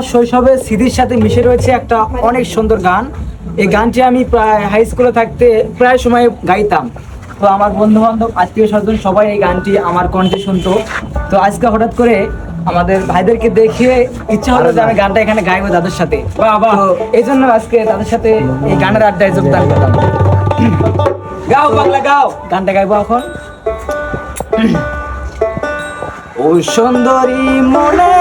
আমার শৈশবের স্মৃতির সাথে মিশে রয়েছে একটা অনেক সুন্দর গান। এই গানটি আমি প্রায় হাই স্কুলে থাকতে প্রায় সময় গাইতাম। তো আমার বন্ধু বান্ধব আত্মীয় স্বজন সবাই এই গানটি আমার কণ্ঠে শুনতো। তো আজকে হঠাৎ করে আমাদের ভাইদেরকে দেখে ইচ্ছা হলো যে আমি গানটা এখানে গাইবো তাদের সাথে। তো এই জন্য আজকে তাদের সাথে এই গানের আড্ডায় যোগদান করলাম। গাও বাংলা গাও, গানটা গাইবো এখন। ও সুন্দরী মনে